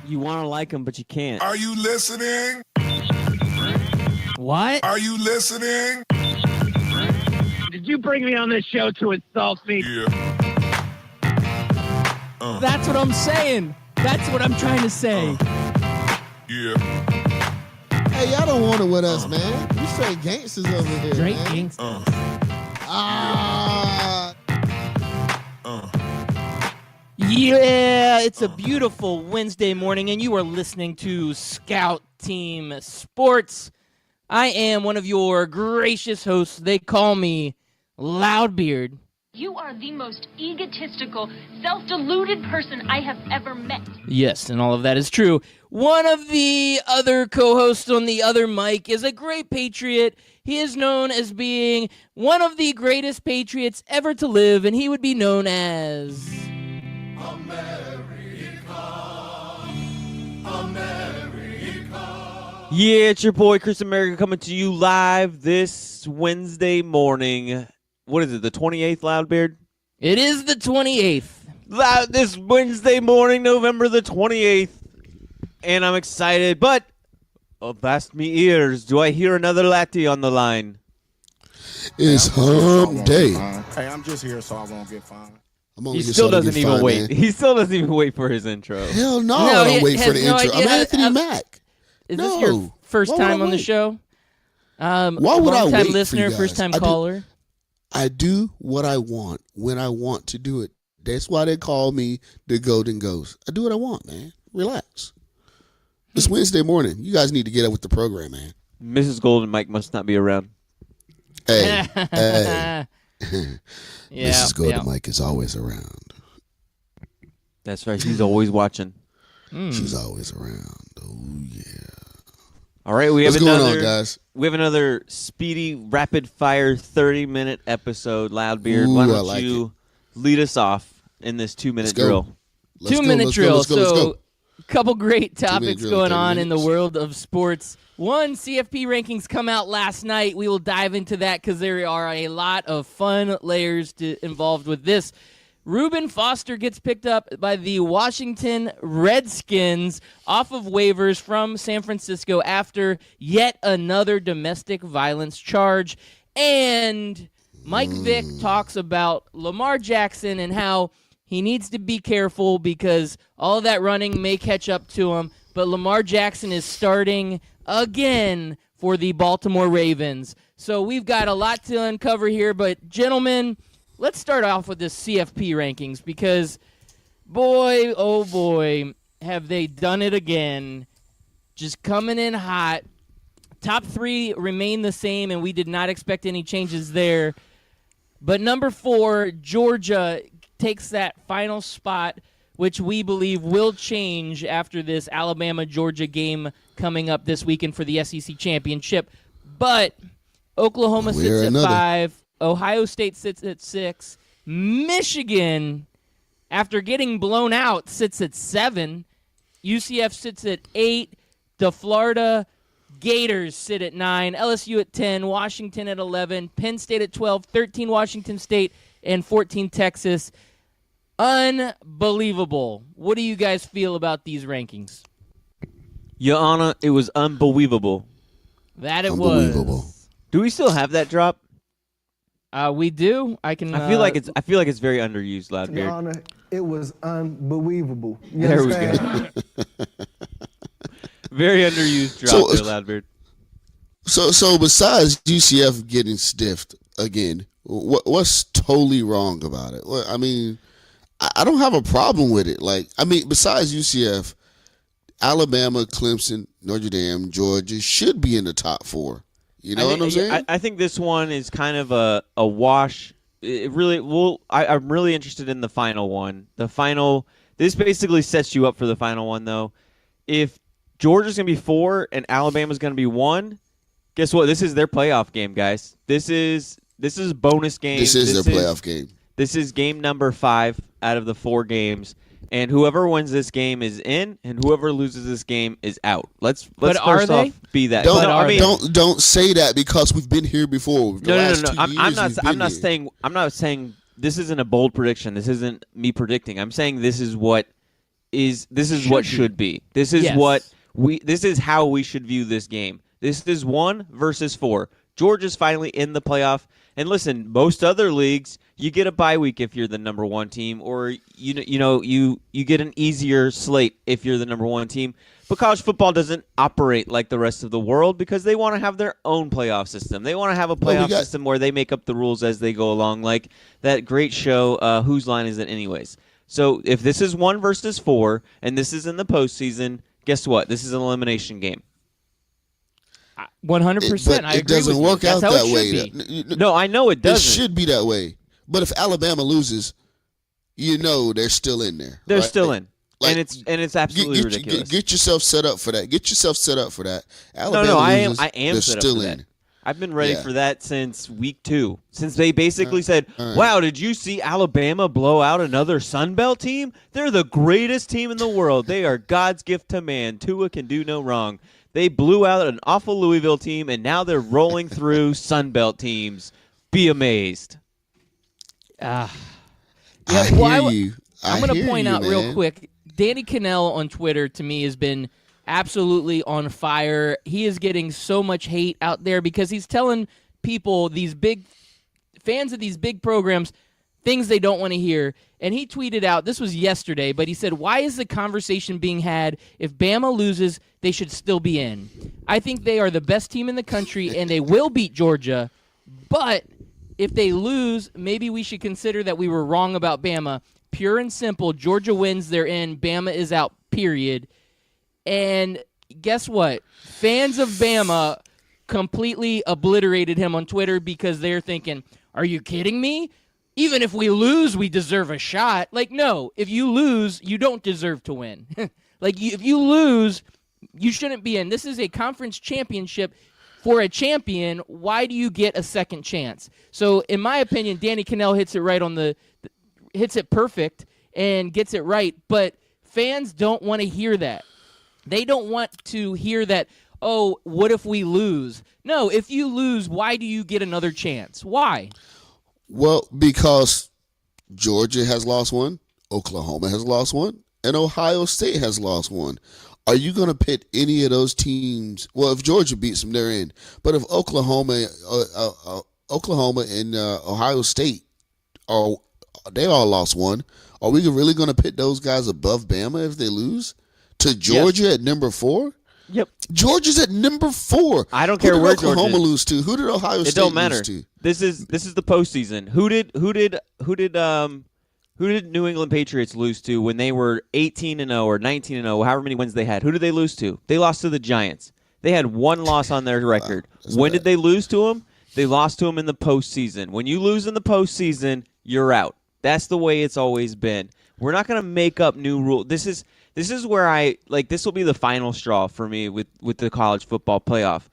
You want to like him, but you can't. Are you listening? What? Are you listening? Did you bring me on this show to insult me? Yeah. That's what I'm saying. That's what I'm trying to say. Yeah. Hey, y'all don't want it with us, man. We straight gangsters over here, Straight man. gangsters. Yeah, it's a beautiful Wednesday morning, and you are listening to Scout Team Sports. I am one of your gracious hosts. They call me Loudbeard. You are the most egotistical, self-deluded person I have ever met. Yes, and all of that is true. One of the other co-hosts on the other mic is a great patriot. He is known as being one of the greatest patriots ever to live, and he would be known as... Yeah, it's your boy Chris America coming to you live this Wednesday morning. What is it, the 28th, Loudbeard? It is the 28th. This Wednesday morning, November the 28th. And I'm excited, but avast me ears. Do I hear another latte on the line? It's hump day. Hey, I'm just here so I won't get fined. He still doesn't even wait. Man. He still doesn't even wait for his intro. Hell no, I don't wait for the intro. I'm Anthony Mack. Is this your first time on the show? Why would I wait Long-time for listener, you guys? first-time caller. I do what I want when I want to do it. That's why they call me the Golden Ghost. I do what I want, man. Relax. It's Wednesday morning. You guys need to get up with the program, man. Mrs. Golden Mike must not be around. Hey, hey. Yeah, Mrs. Golden Mike is always around. That's right. She's always watching. She's always around. Oh, yeah. All right, we have What's another. going on, guys? We have another speedy, rapid-fire, 30-minute episode. Loudbeard, why don't you lead us off in this 2-minute drill? 2-minute drill. Let's go. A couple great topics drill, going 30 on in the minutes. world of sports. One, CFP rankings come out last night. We will dive into that because there are a lot of fun layers involved with this. Reuben Foster gets picked up by the Washington Redskins off of waivers from San Francisco after yet another domestic violence charge. And Mike Vick talks about Lamar Jackson and how he needs to be careful because all that running may catch up to him. But Lamar Jackson is starting again for the Baltimore Ravens. So we've got a lot to uncover here. But, gentlemen, let's start off with this CFP rankings because, boy, oh boy, have they done it again. Just coming in hot. Top three remain the same, and we did not expect any changes there. But number 4, Georgia takes that final spot, which we believe will change after this Alabama-Georgia game coming up this weekend for the SEC championship. But Oklahoma sits at 5. Ohio State sits at 6. Michigan, after getting blown out, sits at 7. UCF sits at 8. The Florida Gators sit at 9. LSU at 10. Washington at 11. Penn State at 12. 13 Washington State. And 14 Texas. Unbelievable. What do you guys feel about these rankings? Your Honor, it was unbelievable. That it Unbelievable. was. Do we still have that drop? We do. I can. I feel like it's very underused, Your Loudbeard. Honor, it was unbelievable. You There we understand? go. Very underused drop there, Loudbeard. So besides UCF getting stiffed again, what's totally wrong about it? Well, I mean, I don't have a problem with it. Besides UCF, Alabama, Clemson, Notre Dame, Georgia should be in the top 4. You know what I'm saying? I think this one is kind of a wash. It really, I'm really interested in the final one. This basically sets you up for the final one, though. If Georgia's going to be 4 and Alabama's going to be 1, guess what? This is their playoff game, guys. This is bonus game. This is their playoff game. This is game number 5 out of the 4 games. And whoever wins this game is in, and whoever loses this game is out. Let's first off be that. Don't say that because we've been here before. No. I'm not saying this isn't a bold prediction. This isn't me predicting. I'm saying this is what this is what should be. This is this is how we should view this game. This is 1 versus 4. Georgia's finally in the playoff. And listen, most other leagues, you get a bye week if you're the number 1 team, or you get an easier slate if you're the number 1 team. But college football doesn't operate like the rest of the world because they want to have their own playoff system. They want to have a playoff system where they make up the rules as they go along, like that great show, Whose Line Is It Anyways? So if this is 1 versus 4, and this is in the postseason, guess what? This is an elimination game. 100%. I agree. It doesn't work out that way. No, I know it doesn't. It should be that way. But if Alabama loses, they're still in there. They're right? still in. And it's absolutely ridiculous. Get yourself set up for that. Alabama loses, I am they're set up still for in. that. I've been ready for that since week 2. Since they basically said, wow, did you see Alabama blow out another Sun Belt team? They're the greatest team in the world. They are God's gift to man. Tua can do no wrong. They blew out an awful Louisville team, and now they're rolling through Sun Belt teams. Be amazed. I hear you. I'm going to point out real quick, Danny Cannell on Twitter, to me, has been absolutely on fire. He is getting so much hate out there because he's telling people, these big fans of these big programs, things they don't want to hear. And he tweeted out, this was yesterday, but he said, why is the conversation being had if Bama loses, they should still be in? I think they are the best team in the country, and they will beat Georgia. But if they lose, maybe we should consider that we were wrong about Bama. Pure and simple, Georgia wins, they're in, Bama is out, period. And guess what? Fans of Bama completely obliterated him on Twitter because they're thinking, are you kidding me? Even if we lose, we deserve a shot. Like, no, if you lose, you don't deserve to win. If you lose, you shouldn't be in. This is a conference championship for a champion. Why do you get a second chance? So, in my opinion, Danny Cannell hits it perfect and gets it right. But fans don't want to hear that. They don't want to hear that, oh, what if we lose? No, if you lose, why do you get another chance? Why? Well, because Georgia has lost one, Oklahoma has lost one, and Ohio State has lost one. Are you going to pit any of those teams? Well, if Georgia beats them, they're in. But if Oklahoma and Ohio State they all lost one, are we really going to pit those guys above Bama if they lose to Georgia at number 4? Yep. Georgia's at number 4. I don't care where Oklahoma Georgia lose to. Who did Ohio State don't matter. lose to? This is the postseason. Who did New England Patriots lose to when they were 18-0 or 19-0, however many wins they had? Who did they lose to? They lost to the Giants. They had one loss on their record. When did they lose to them? They lost to them in the postseason. When you lose in the postseason, you're out. That's the way it's always been. We're not going to make up new rules. This is where this will be the final straw for me with the college football playoff.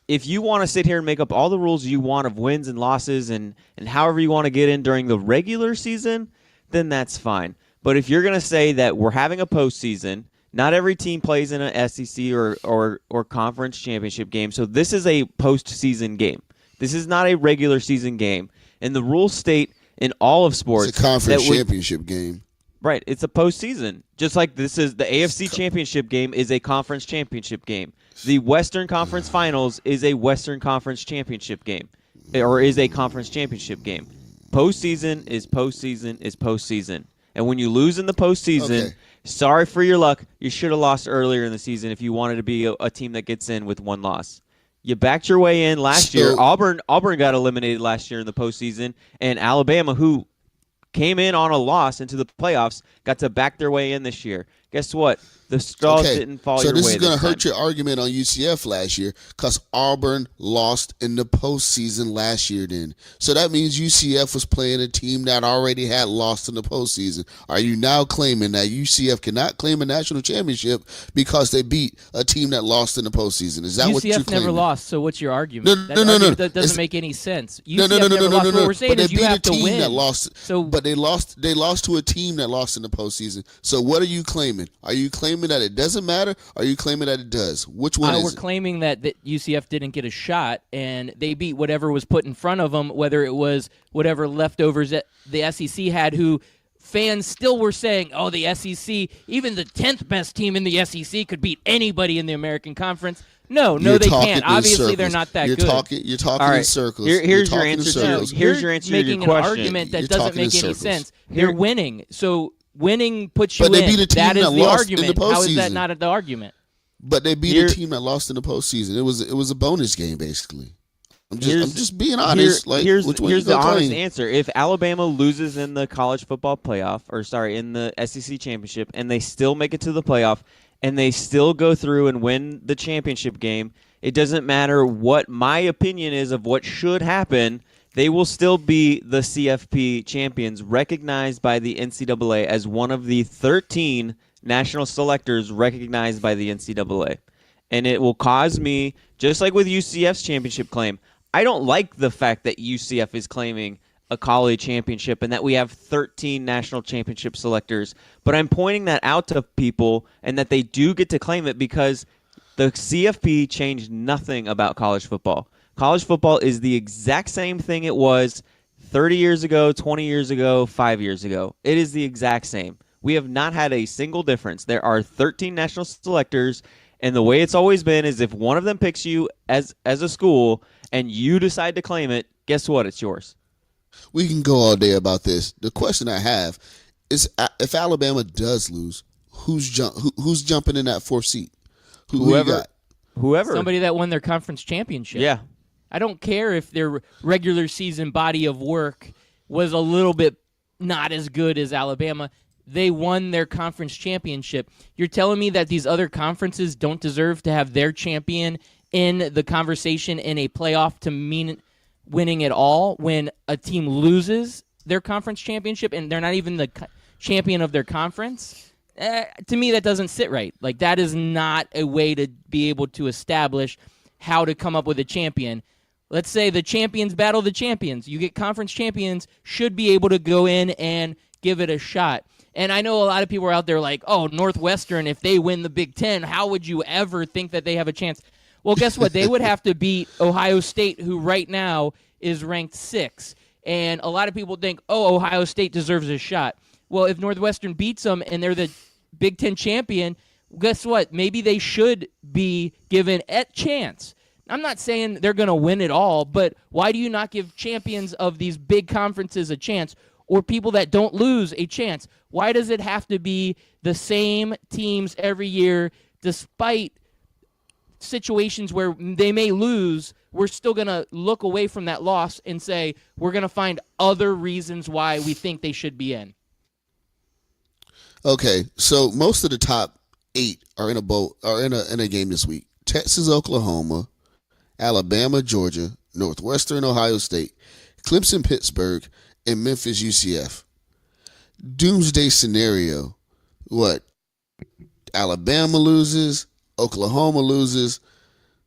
If you want to sit here and make up all the rules you want of wins and losses and however you want to get in during the regular season, then that's fine. But if you're going to say that we're having a postseason, not every team plays in an SEC or conference championship game, so this is a postseason game. This is not a regular season game. And the rules state in all of sports. It's a conference championship game. Right. It's a postseason. Just like this is the AFC championship game is a conference championship game. The Western Conference Finals is a Western Conference championship game. Or is a conference championship game. Postseason is postseason is postseason. And when you lose in the postseason, sorry for your luck. You should have lost earlier in the season if you wanted to be a team that gets in with one loss. You backed your way in last year. Auburn got eliminated last year in the postseason, and Alabama, who came in on a loss into the playoffs, got to back their way in this year. Guess what? The straws didn't fall your way. So this is going to hurt time. your argument on UCF last year because Auburn lost in the postseason last year then. So that means UCF was playing a team that already had lost in the postseason. Are you now claiming that UCF cannot claim a national championship because they beat a team that lost in the postseason? Is that what you're claiming? UCF never lost, so what's your argument? No. That doesn't make any sense. No. What we're saying is you have to win. That lost, but they lost to a team that lost in the postseason. So what are you claiming? Are you claiming that it doesn't matter? Or are you claiming that it does? Which one is We're claiming that UCF didn't get a shot, and they beat whatever was put in front of them, whether it was whatever leftovers that the SEC had, who fans still were saying, oh, the SEC, even the 10th best team in the SEC could beat anybody in the American Conference. No, You're they talking can't. in Obviously, they're circles. not that You're good. You're talking All right. in circles. Here's You're your talking in answer to- circles. here's your answer to your making question. an argument that You're doesn't talking in make any circles. sense. They're winning. So winning puts you But they in. beat a team that is that the lost in the argument. How is that postseason. not the argument? But they beat Here- a team that lost in the postseason. It was a bonus game basically. I'm Here's- just being honest. Here's which one the you gonna honest claim? answer. If Alabama loses in the college football playoff, in the SEC championship, and they still make it to the playoff, and they still go through and win the championship game, it doesn't matter what my opinion is of what should happen. They will still be the CFP champions, recognized by the NCAA as one of the 13 national selectors recognized by the NCAA. And it will cause me, just like with UCF's championship claim, I don't like the fact that UCF is claiming a college championship and that we have 13 national championship selectors. But I'm pointing that out to people and that they do get to claim it because the CFP changed nothing about college football. College football is the exact same thing it was 30 years ago, 20 years ago, 5 years ago. It is the exact same. We have not had a single difference. There are 13 national selectors, and the way it's always been is if one of them picks you as a school and you decide to claim it, guess what? It's yours. We can go all day about this. The question I have is, if Alabama does lose, who's jumping in that fourth seat? Who you got? Whoever. Somebody that won their conference championship. Yeah. I don't care if their regular season body of work was a little bit not as good as Alabama. They won their conference championship. You're telling me that these other conferences don't deserve to have their champion in the conversation in a playoff to mean winning it all when a team loses their conference championship and they're not even the champion of their conference? To me, that doesn't sit right. Like, that is not a way to be able to establish how to come up with a champion. Let's say the champions battle the champions. You get conference champions should be able to go in and give it a shot. And I know a lot of people are out there like, oh, Northwestern, if they win the Big Ten, how would you ever think that they have a chance? Well, guess what? They would have to beat Ohio State, who right now is ranked 6. And a lot of people think, oh, Ohio State deserves a shot. Well, if Northwestern beats them and they're the Big Ten champion, guess what? Maybe they should be given a chance. I'm not saying they're going to win it all, but why do you not give champions of these big conferences a chance or people that don't lose a chance? Why does it have to be the same teams every year despite situations where they may lose? We're still going to look away from that loss and say we're going to find other reasons why we think they should be in. Okay, so most of the top 8 are in a game this week. Texas, Oklahoma, Alabama, Georgia, Northwestern, Ohio State, Clemson, Pittsburgh, and Memphis, UCF. Doomsday scenario. What? Alabama loses, Oklahoma loses.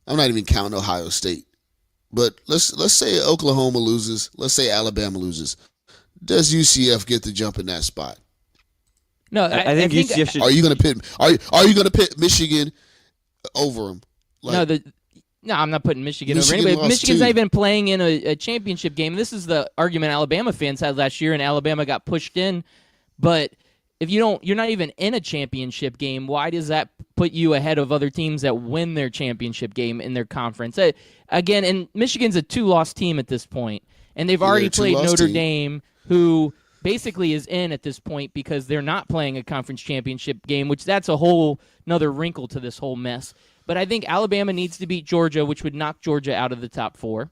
I'm not even counting Ohio State. But let's say Oklahoma loses, let's say Alabama loses. Does UCF get to jump in that spot? No, I think UCF should. Are you going to pit Michigan over them? No, I'm not putting Michigan over Michigan anybody. lost Michigan's too. not even playing in a championship game. This is the argument Alabama fans had last year, and Alabama got pushed in. But if you're not even in a championship game, why does that put you ahead of other teams that win their championship game in their conference? Again, and Michigan's a 2-loss team at this point, and they've already played Notre Dame, who basically is in at this point because they're not playing a conference championship game, which that's a whole another wrinkle to this whole mess. But I think Alabama needs to beat Georgia, which would knock Georgia out of the top 4.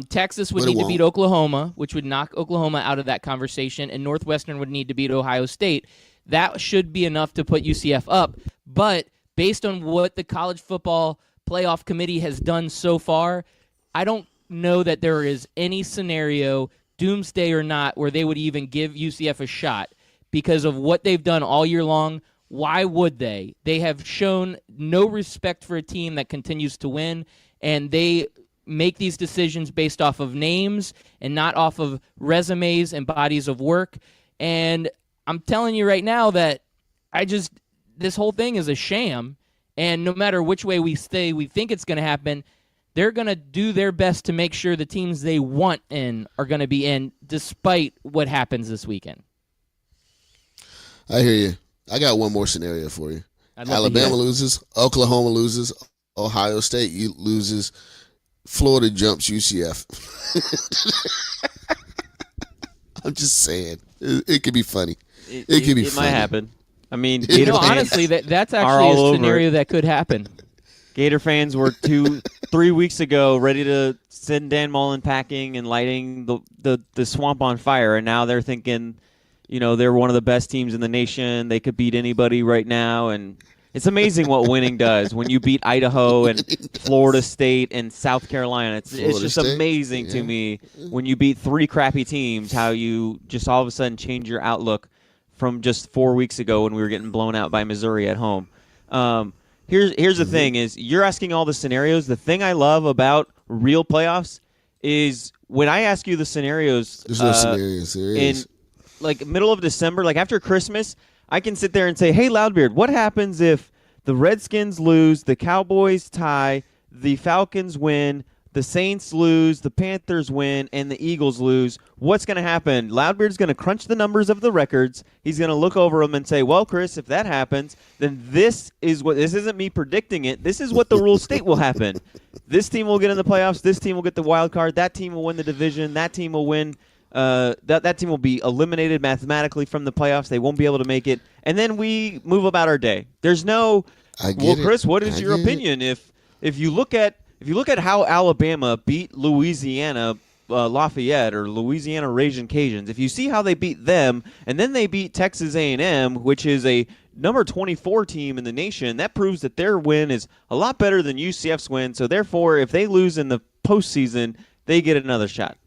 Texas would need to beat Oklahoma, which would knock Oklahoma out of that conversation, and Northwestern would need to beat Ohio State. That should be enough to put UCF up. But based on what the College Football Playoff Committee has done so far, I don't know that there is any scenario, doomsday or not, where they would even give UCF a shot because of what they've done all year long. Why would they? They have shown no respect for a team that continues to win, and they make these decisions based off of names and not off of resumes and bodies of work. And I'm telling you right now that this whole thing is a sham, and no matter which way we think it's going to happen, they're going to do their best to make sure the teams they want in are going to be in despite what happens this weekend. I hear you. I got one more scenario for you. I'd love to hear Alabama it. loses, Oklahoma loses, Ohio State loses, Florida jumps UCF. I'm just saying. It could be funny. It could be It funny. might happen. I mean, You Gator No, fans honestly, that's are actually all a over scenario it. that could happen. Gator fans were 3 weeks ago ready to send Dan Mullen packing and lighting the swamp on fire, and now they're thinking, they're one of the best teams in the nation. They could beat anybody right now, and it's amazing what winning does when you beat Idaho and Florida State and South Carolina. It's Florida just State, amazing to yeah. me when you beat 3 crappy teams, how you just all of a sudden change your outlook from just 4 weeks ago when we were getting blown out by Missouri at home. Here's the thing is you're asking all the scenarios. The thing I love about real playoffs is when I ask you the scenarios There's no scenarios. There in is. like middle of December, like after Christmas, I can sit there and say, hey, Loudbeard, what happens if the Redskins lose, the Cowboys tie, the Falcons win, the Saints lose, the Panthers win, and the Eagles lose? What's going to happen? Loudbeard's going to crunch the numbers of the records. He's going to look over them and say, well, Chris, if that happens, then this isn't me predicting it. This is what the rule state will happen. This team will get in the playoffs. This team will get the wild card. That team will win the division. That team will win. That team will be eliminated mathematically from the playoffs. They won't be able to make it. And then we move about our day. There's no, I get well, it. Chris, what is I your get it. opinion? If you look at how Alabama beat Louisiana Lafayette or Louisiana Ragin' Cajuns, if you see how they beat them and then they beat Texas A&M, which is a number 24 team in the nation, that proves that their win is a lot better than UCF's win. So therefore, if they lose in the postseason, they get another shot.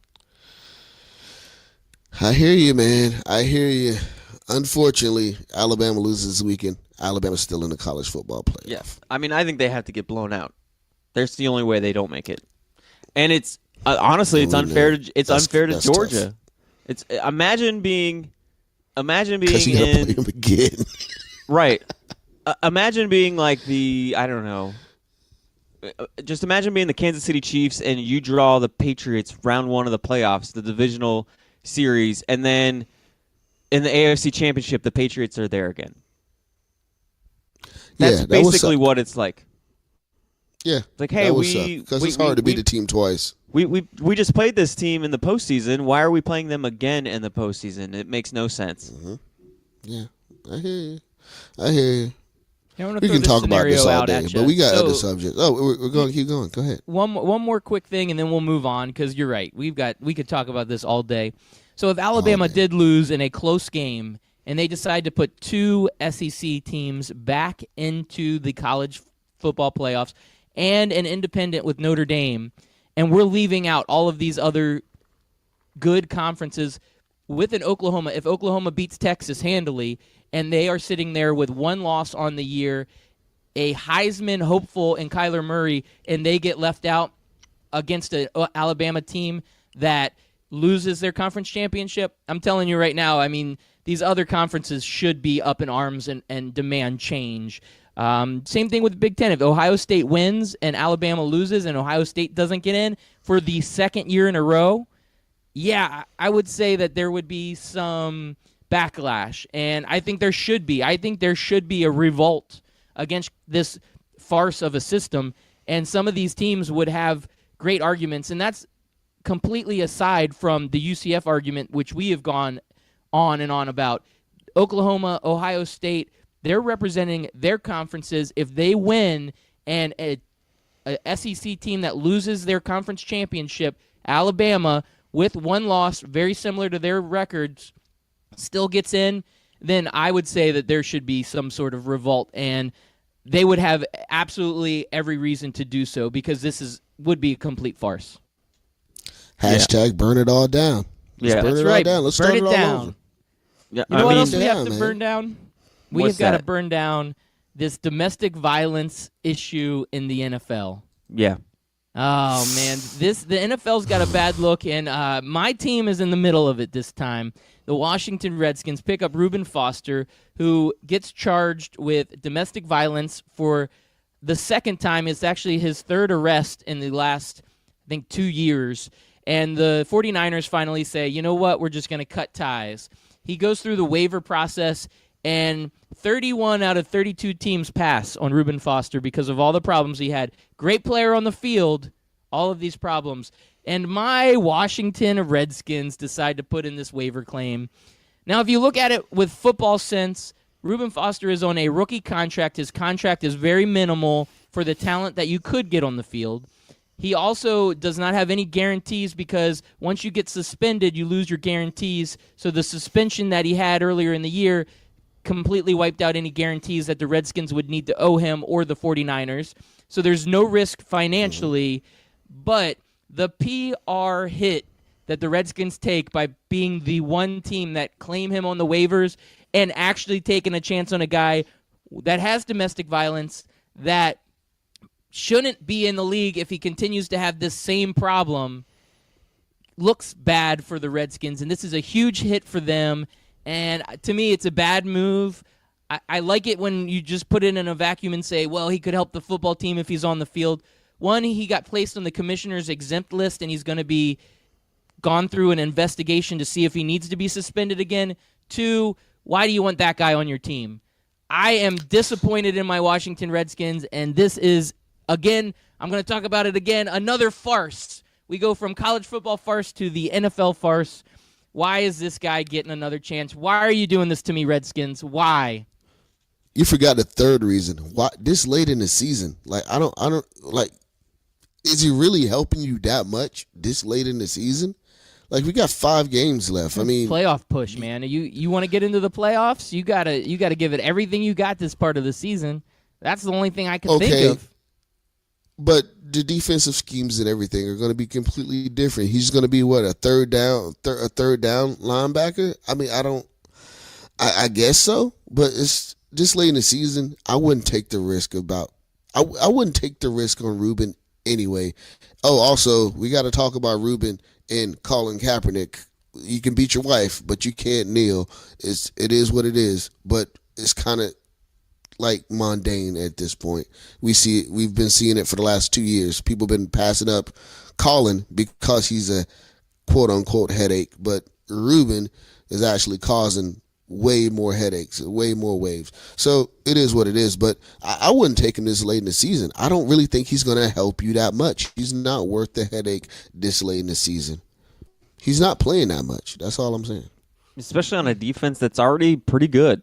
I hear you, man. I hear you. Unfortunately, Alabama loses this weekend. Alabama's still in the college football playoff. Yeah, I mean, I think they have to get blown out. That's the only way they don't make it. And it's honestly, it's unfair. It's unfair to that's Georgia. tough. It's imagine being Because you got to play in them again. right. Imagine being like I don't know. Just imagine being the Kansas City Chiefs and you draw the Patriots round 1 of the playoffs, the divisional series, and then in the AFC Championship, the Patriots are there again. That's that would basically suck. what it's like. Yeah. Like, hey, because it's hard to beat a team twice. We just played this team in the postseason. Why are we playing them again in the postseason? It makes no sense. Mm-hmm. Yeah, I hear you. I hear you. I wanna We throw can talk about this scenario all out day, at but ya. we got So, other subjects. Oh, we're going to keep going. Go ahead. One more quick thing, and then we'll move on because you're right. We could talk about this all day. So if Alabama did lose in a close game and they decide to put 2 SEC teams back into the college football playoffs and an independent with Notre Dame, and we're leaving out all of these other good conferences with an Oklahoma, if Oklahoma beats Texas handily and they are sitting there with 1 loss on the year, a Heisman hopeful in Kyler Murray, and they get left out against an Alabama team that loses their conference championship, I'm telling you right now, I mean, these other conferences should be up in arms and demand change. Same thing with the Big Ten. If Ohio State wins and Alabama loses and Ohio State doesn't get in for the second year in a row, yeah, I would say that there would be some backlash, and I think there should be. I think there should be a revolt against this farce of a system, and some of these teams would have great arguments, and that's completely aside from the UCF argument, which we have gone on and on about. Oklahoma, Ohio State, they're representing their conferences. If they win and a SEC team that loses their conference championship, Alabama, with 1 loss, very similar to their records, still gets in, then I would say that there should be some sort of revolt, and they would have absolutely every reason to do so because this would be a complete farce. Hashtag burn it all down. Let's Yeah, burn That's it right. all down. Let's Burn start it all down. over. Yeah, You know what else we yeah, have to man. burn down? We What's have got to that? burn down this domestic violence issue in the NFL. Yeah. Oh man, the NFL's got a bad look, and my team is in the middle of it this time. The Washington Redskins pick up Reuben Foster, who gets charged with domestic violence for the second time. It's actually his 3rd arrest in the last, I think, 2 years. And the 49ers finally say, you know what, we're just going to cut ties. He goes through the waiver process, and 31 out of 32 teams pass on Reuben Foster because of all the problems he had. Great player on the field, all of these problems. And my Washington Redskins decide to put in this waiver claim. Now, if you look at it with football sense, Reuben Foster is on a rookie contract. His contract is very minimal for the talent that you could get on the field. He also does not have any guarantees because once you get suspended, you lose your guarantees. So the suspension that he had earlier in the year completely wiped out any guarantees that the Redskins would need to owe him or the 49ers. So there's no risk financially, but the PR hit that the Redskins take by being the one team that claim him on the waivers and actually taking a chance on a guy that has domestic violence that shouldn't be in the league if he continues to have this same problem looks bad for the Redskins, and this is a huge hit for them. And to me, it's a bad move. I like it when you just put it in a vacuum and say, well, he could help the football team if he's on the field. One, he got placed on the commissioner's exempt list, and he's going to be gone through an investigation to see if he needs to be suspended again. Two, why do you want that guy on your team? I am disappointed in my Washington Redskins, and this is, again, I'm going to talk about it again, another farce. We go from college football farce to the NFL farce. Why is this guy getting another chance? Why are you doing this to me, Redskins? Why? You forgot the third reason. Why this late in the season? Like I don't like. Is he really helping you that much this late in the season? Like we got 5 games left. I mean, playoff push, man. You want to get into the playoffs? You gotta give it everything you got this part of the season. That's the only thing I can think of. But the defensive schemes and everything are going to be completely different. He's going to be what, a third down linebacker. I mean, I guess so. But it's this late in the season. I wouldn't take the risk I wouldn't take the risk on Reuben anyway. Oh, also we got to talk about Reuben and Colin Kaepernick. You can beat your wife, but you can't kneel. It is what it is. But it's kind of like mundane at this point. We've been seeing it for the last 2 years. People have been passing up Colin because he's a quote unquote headache, but Reuben is actually causing way more headaches, way more waves. So it is what it is, but I wouldn't take him this late in the season. I don't really think he's going to help you that much. He's not worth the headache this late in the season. He's not playing that much. That's all I'm saying. Especially on a defense that's already pretty good.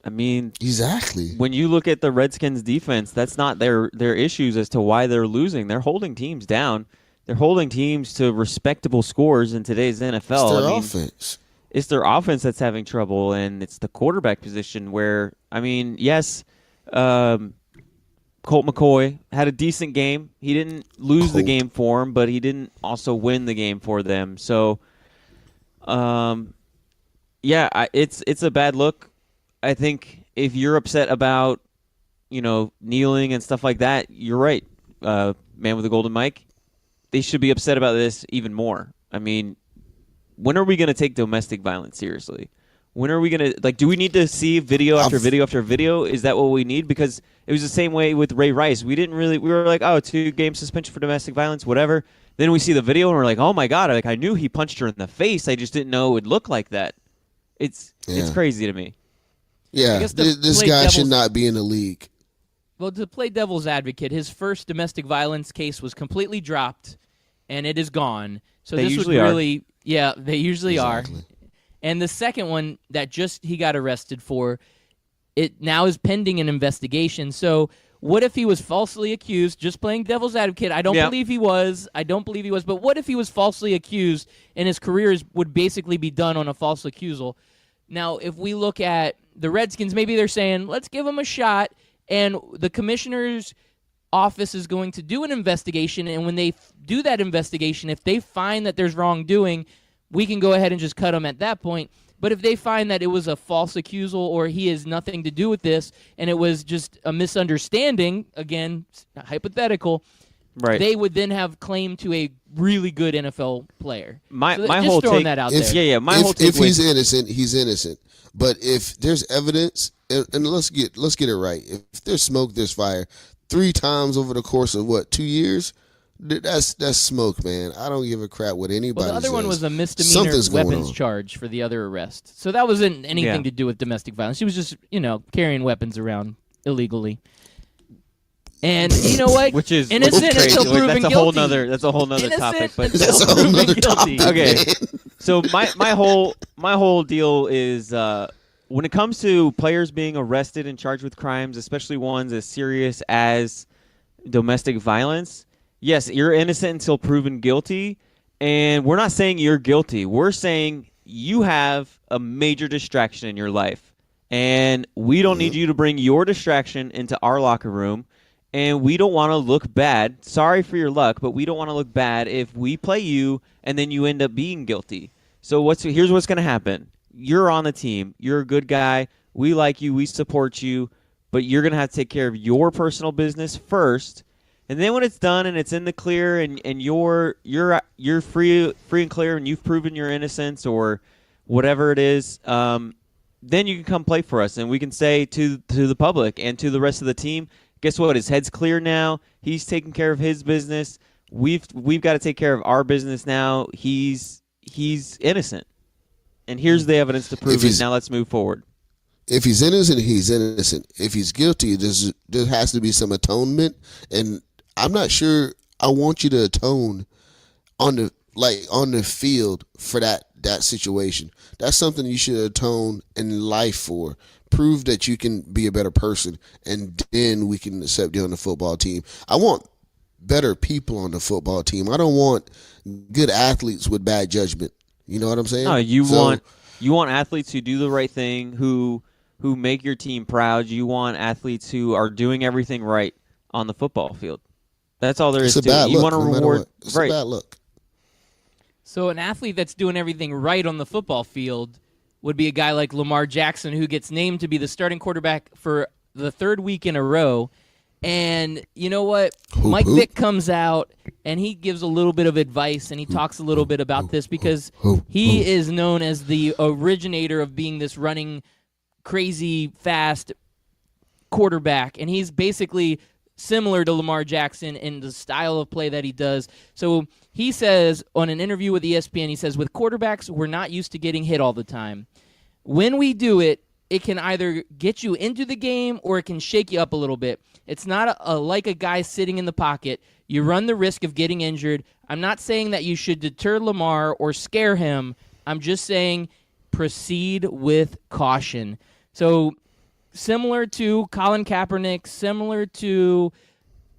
I mean, exactly. When you look at the Redskins defense, that's not their issues as to why they're losing. They're holding teams down. They're holding teams to respectable scores in today's NFL. It's their offense. It's their offense that's having trouble, and it's the quarterback position where, I mean, yes, Colt McCoy had a decent game. He didn't lose the game for him, but he didn't also win the game for them. So, it's a bad look. I think if you're upset about, kneeling and stuff like that, you're right. Man with the golden mic, they should be upset about this even more. I mean, when are we going to take domestic violence seriously? When are we going to, do we need to see video after video after video? Is that what we need? Because it was the same way with Ray Rice. We were like, 2-game suspension for domestic violence, whatever. Then we see the video and we're like, oh my God, I knew he punched her in the face. I just didn't know it would look like that. It's crazy to me. Yeah, this guy should not be in the league. Well, to play devil's advocate, his first domestic violence case was completely dropped, and it is gone. So they this would really, they usually are. And the second one that he got arrested for, it now is pending an investigation. So what if he was falsely accused? Just playing devil's advocate, I don't believe he was. But what if he was falsely accused and his career would basically be done on a false accusal? Now, if we look at the Redskins, maybe they're saying, let's give him a shot, and the commissioner's office is going to do an investigation, and when they do that investigation, if they find that there's wrongdoing, we can go ahead and just cut him at that point. But if they find that it was a false accusal or he has nothing to do with this and it was just a misunderstanding, again, hypothetical, Right. They would then have claim to a really good NFL player. My just whole throwing take, that out if, there. Yeah. My if, whole take if he's innocent, he's innocent. But if there's evidence, and let's get it right. If there's smoke, there's fire. 3 times over the course of 2 years, That's smoke, man. I don't give a crap what anybody Well, the other says. one was a misdemeanor Something's going weapons on. charge for the other arrest. So that wasn't anything Yeah. to do with domestic violence. She was just, carrying weapons around illegally. And you know what? Which is innocent crazy. until proven That's a guilty. whole nother. That's a whole nother Innocent topic. But until That's a whole proven nother guilty. topic. Okay. Man. So my whole deal is when it comes to players being arrested and charged with crimes, especially ones as serious as domestic violence. Yes, you're innocent until proven guilty, and we're not saying you're guilty. We're saying you have a major distraction in your life, and we don't need you to bring your distraction into our locker room. And we don't want to look bad. Sorry for your luck, but we don't want to look bad if we play you and then you end up being guilty. So here's what's going to happen. You're on the team. You're a good guy. We like you. We support you. But you're going to have to take care of your personal business first. And then when it's done and it's in the clear and you're free and clear and you've proven your innocence or whatever it is, then you can come play for us. And we can say to the public and to the rest of the team, guess what? His head's clear now. He's taking care of his business. We've got to take care of our business now. He's innocent, and here's the evidence to prove it. Now let's move forward. If he's innocent, he's innocent. If he's guilty, there has to be some atonement. And I'm not sure I want you to atone on the field for that situation. That's something you should atone in life for. Prove that you can be a better person, and then we can accept you on the football team. I want better people on the football team. I don't want good athletes with bad judgment. You know what I'm saying? No, you want athletes who do the right thing, who make your team proud. You want athletes who are doing everything right on the football field. That's all there is to it. You want to reward. It's Right. a bad look. So an athlete that's doing everything right on the football field would be a guy like Lamar Jackson, who gets named to be the starting quarterback for the third week in a row. And you know what? Mike Vick comes out and he gives a little bit of advice and he talks a little bit about this because he is known as the originator of being this running, crazy, fast quarterback. And he's basically similar to Lamar Jackson in the style of play that he does. So he says on an interview with ESPN, he says, with quarterbacks, we're not used to getting hit all the time. When we do it, it can either get you into the game or it can shake you up a little bit. It's not like a guy sitting in the pocket. You run the risk of getting injured. I'm not saying that you should deter Lamar or scare him. I'm just saying proceed with caution. So similar to Colin Kaepernick, similar to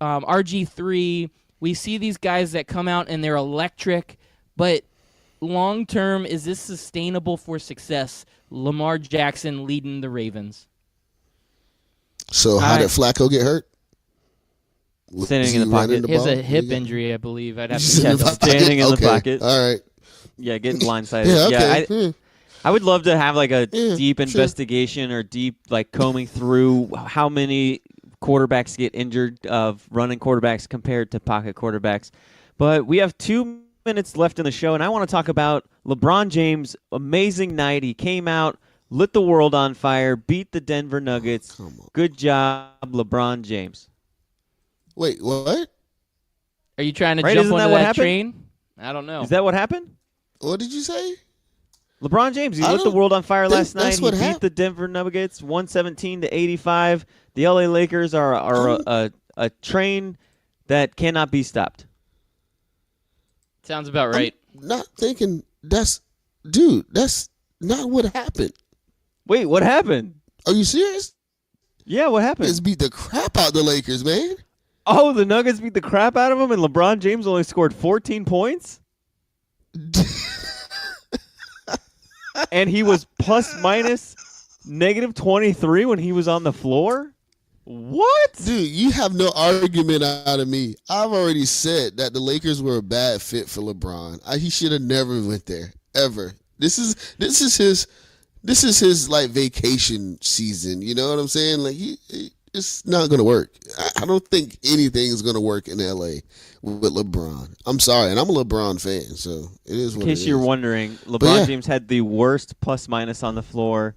RG3, we see these guys that come out and they're electric, but long term, is this sustainable for success? Lamar Jackson leading the Ravens. So how did Flacco get hurt? Standing in the pocket. He has a hip injury, I believe. I'd have to Yeah, check. standing in the pocket. All right. Yeah, getting blindsided. Yeah, okay. I would love to have like a deep sure. investigation or deep like combing through how many quarterbacks get injured of running quarterbacks compared to pocket quarterbacks. But we have 2 minutes left in the show, and I want to talk about LeBron James' amazing night. He came out, lit the world on fire, beat the Denver Nuggets. Come on. Good job, LeBron James. Wait, what? Are you trying to Right, jump isn't onto that what that happened? train? I don't know. Is that what happened? What did you say? LeBron James, he I lit the don't world on fire think last night. that's He what beat happened. the Denver Nuggets 117-85. The LA Lakers are a train that cannot be stopped. Sounds about right. I'm not thinking that's not what happened. Wait, what happened? Are you serious? Yeah, what happened? Just beat the crap out the Lakers, man. Oh, the Nuggets beat the crap out of them, and LeBron James only scored 14 points? And he was plus minus negative 23 when he was on the floor? What? Dude, you have no argument out of me. I've already said that the Lakers were a bad fit for LeBron. He should have never went there ever. This is his like vacation season. You know what I'm saying? Like it's not gonna work. I don't think anything is gonna work in LA with LeBron. I'm sorry, and I'm a LeBron fan, so it is what it is. In case you're wondering, LeBron James had the worst plus minus on the floor.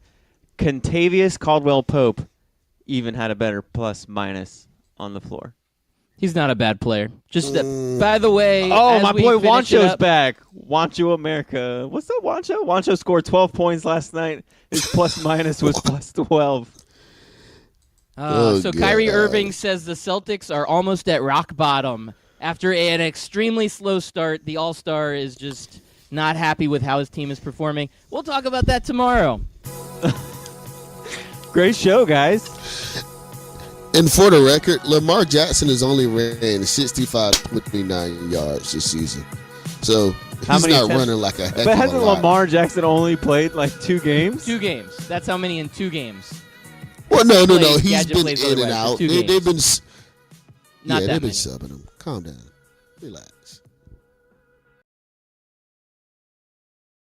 Contavious Caldwell Pope even had a better plus minus on the floor. He's not a bad player. Just by the way, Oh, as my we boy finish it Wancho's up- back. Wancho America. What's up, Wancho? Wancho scored 12 points last night. His plus minus was plus 12. So Kyrie God. Irving says the Celtics are almost at rock bottom. After an extremely slow start, the All-Star is just not happy with how his team is performing. We'll talk about that tomorrow. Great show, guys. And for the record, Lamar Jackson has only ran 65.9 yards this season. So How he's many not attempts? running like a heck But of a hasn't lot. Lamar Jackson only played like 2 games? 2 games. That's how many in 2 games. Well, no. Plays, He's Gadget been plays in and otherwise, out. but 2 They've games. been, Not yeah, that they've been many. subbing him. Calm down. Relax.